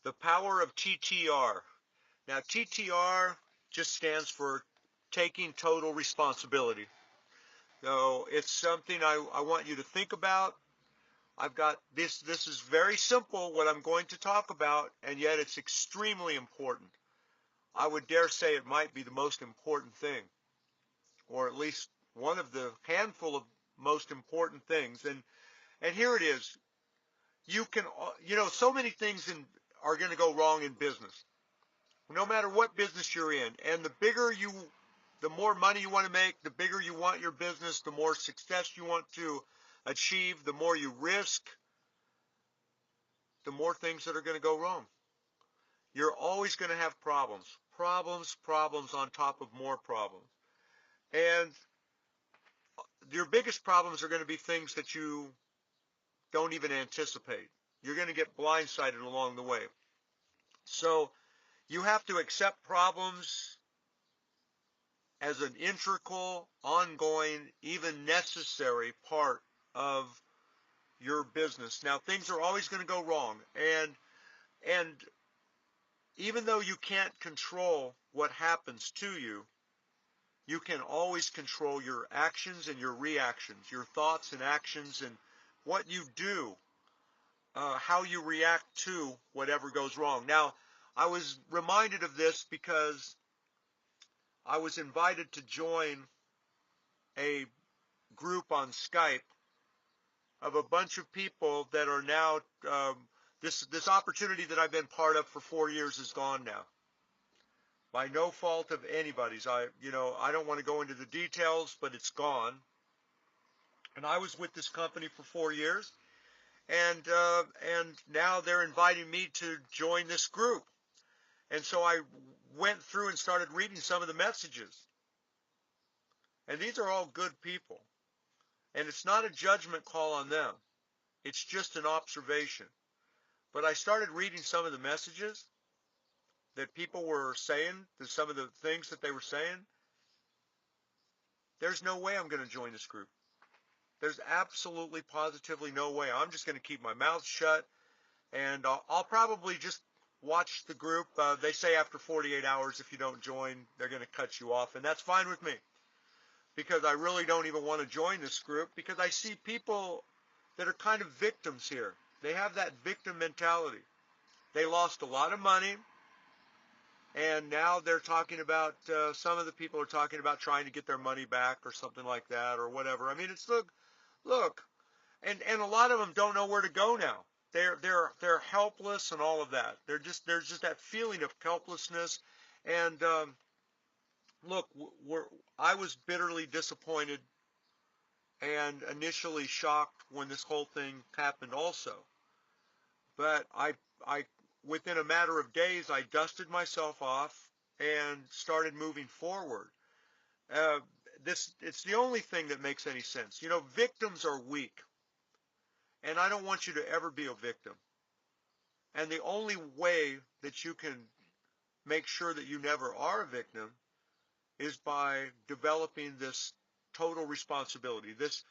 The power of T.T.R. Now, T.T.R. just stands for taking total responsibility. So it's something I want you to think about. I've got this is very simple what I'm going to talk about, and yet it's extremely important. I would dare say it might be the most important thing, or at least one of the handful of most important things. And here it is. You can, so many things are going to go wrong in business, no matter what business you're in. And the more money you want to make, the bigger you want your business, the more success you want to achieve, the more you risk, the more things that are going to go wrong. You're always going to have problems, problems on top of more problems. And your biggest problems are going to be things that you don't even anticipate. You're going to get blindsided along the way. So you have to accept problems as an integral, ongoing, even necessary part of your business. Now, things are always going to go wrong, and even though you can't control what happens to you, you can always control your actions and your reactions, your thoughts and actions, and what you do, how you react to whatever goes wrong. Now, I was reminded of this because I was invited to join a group on Skype of a bunch of people that are now, this opportunity that I've been part of for 4 years is gone now. By no fault of anybody's. I don't want to go into the details, but it's gone. And I was with this company for 4 years, and now they're inviting me to join this group. And so I went through and started reading some of the messages. And these are all good people. And it's not a judgment call on them. It's just an observation. But I started reading some of the messages that people were saying, some of the things that they were saying. There's no way I'm going to join this group. There's absolutely, positively no way. I'm just going to keep my mouth shut, and I'll probably just watch the group. They say after 48 hours, if you don't join, they're going to cut you off, and that's fine with me, because I really don't even want to join this group, because I see people that are kind of victims here. They have that victim mentality. They lost a lot of money, and now they're talking about, some of the people are talking about trying to get their money back or something like that or whatever. I mean, it's look, and a lot of them don't know where to go now. They're helpless and all of that. There's just that feeling of helplessness. And look, I was bitterly disappointed and initially shocked when this whole thing happened also. But I within a matter of days, I dusted myself off and started moving forward. It's the only thing that makes any sense. Victims are weak, and I don't want you to ever be a victim. And the only way that you can make sure that you never are a victim is by developing this total responsibility. This,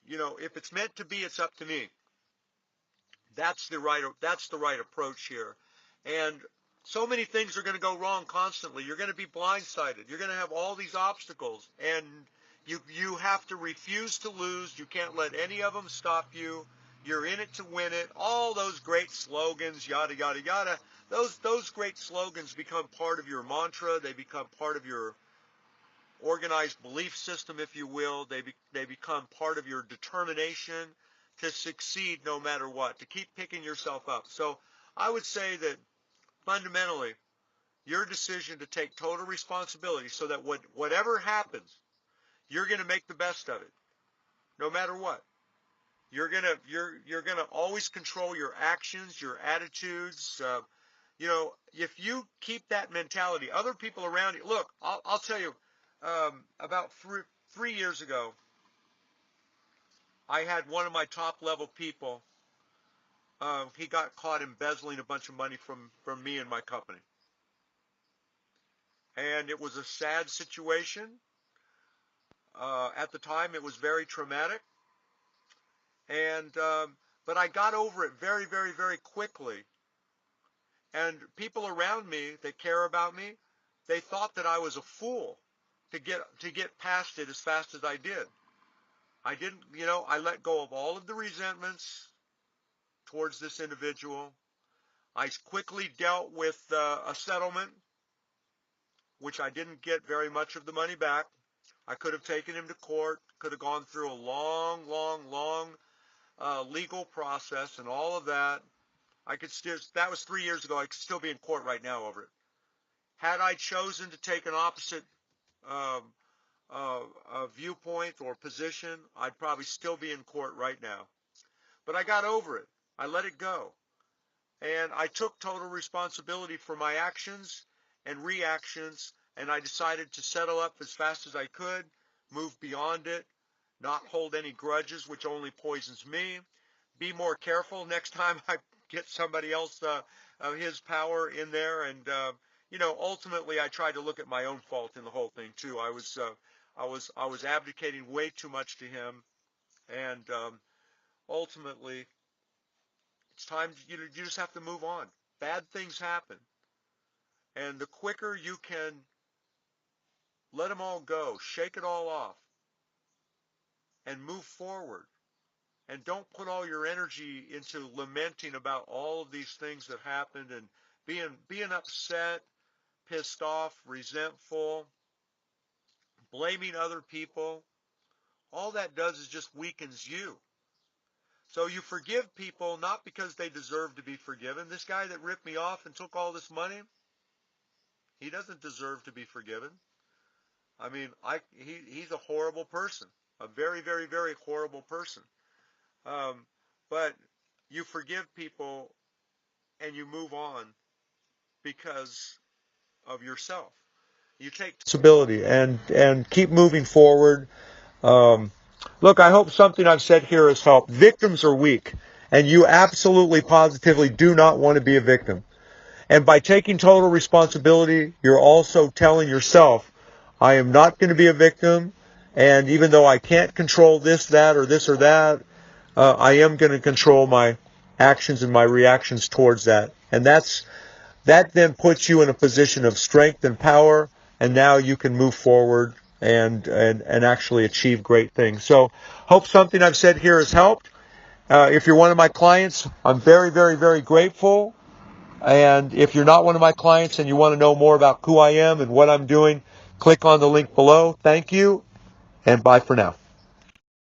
if it's meant to be, it's up to me. That's the right approach here. And so many things are going to go wrong constantly. You're going to be blindsided. You're going to have all these obstacles, and you have to refuse to lose. You can't let any of them stop you. You're in it to win it. All those great slogans, yada yada yada. Those great slogans become part of your mantra. They become part of your organized belief system, if you will. They become part of your determination to succeed no matter what, to keep picking yourself up. So I would say that fundamentally, your decision to take total responsibility so that whatever happens, you're going to make the best of it, no matter what. You're gonna always control your actions, your attitudes. If you keep that mentality, other people around you. Look, I'll tell you, about 3 years ago, I had one of my top level people. He got caught embezzling a bunch of money from me and my company, and it was a sad situation. At the time, it was very traumatic. And but I got over it very, very, very quickly And people around me that care about me, they thought that I was a fool to get past it as fast as I did. I didn't, I let go of all of the resentments towards this individual. I quickly dealt with a settlement, which I didn't get very much of the money back. I could have taken him to court, could have gone through a long, long, long legal process and all of that. I could still, that was 3 years ago. I could still be in court right now over it. Had I chosen to take an opposite um, viewpoint or position, I'd probably still be in court right now. But I got over it. I let it go. And I took total responsibility for my actions and reactions, and I decided to settle up as fast as I could, move beyond it, not hold any grudges, which only poisons me, be more careful next time I get somebody else his power in there. And ultimately I tried to look at my own fault in the whole thing too. I was abdicating way too much to him, and ultimately it's time you just have to move on. Bad things happen, and the quicker you can let them all go, shake it all off, and move forward. And don't put all your energy into lamenting about all of these things that happened and being upset, pissed off, resentful, blaming other people. All that does is just weakens you. So you forgive people not because they deserve to be forgiven. This guy that ripped me off and took all this money, he doesn't deserve to be forgiven. I mean, he's a horrible person, a very, very, very horrible person. Um, but you forgive people and you move on because of yourself. You take responsibility and keep moving forward. Um, Look, I hope something I've said here has helped. Victims are weak, and you absolutely positively do not want to be a victim. And by taking total responsibility, you're also telling yourself, I am not going to be a victim, and even though I can't control this, that, or this or that, I am going to control my actions and my reactions towards that. And that then puts you in a position of strength and power, and now you can move forward and actually achieve great things. So hope something I've said here has helped. If you're one of my clients, I'm very, very, very grateful. And if you're not one of my clients and you want to know more about who I am and what I'm doing, click on the link below. Thank you, and bye for now.